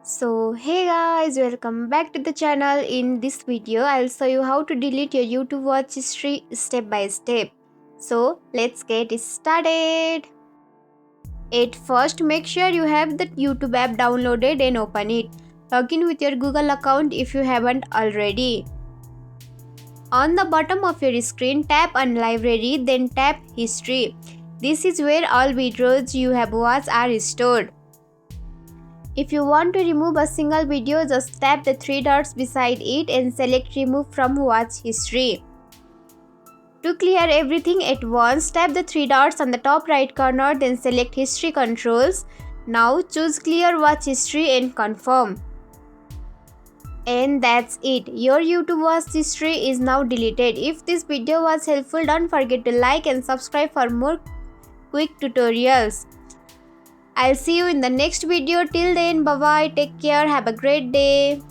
So hey guys, welcome back to the channel. In this video I'll show you how to delete your YouTube watch history step by step. So let's get started. At first, make sure you have the YouTube app downloaded and open it. Log in with your Google account if you haven't already. On the bottom of your screen, tap on library, then tap history. This is where all videos you have watched are stored. If you want to remove a single video, just tap the three dots beside it and select remove from watch history. To clear everything at once, tap the three dots on the top right corner, then select history controls. Now choose clear watch history and confirm. And that's it. Your YouTube watch history is now deleted. If this video was helpful, don't forget to like and subscribe for more quick tutorials. I'll see you in the next video. Till then, bye bye, take care, have a great day.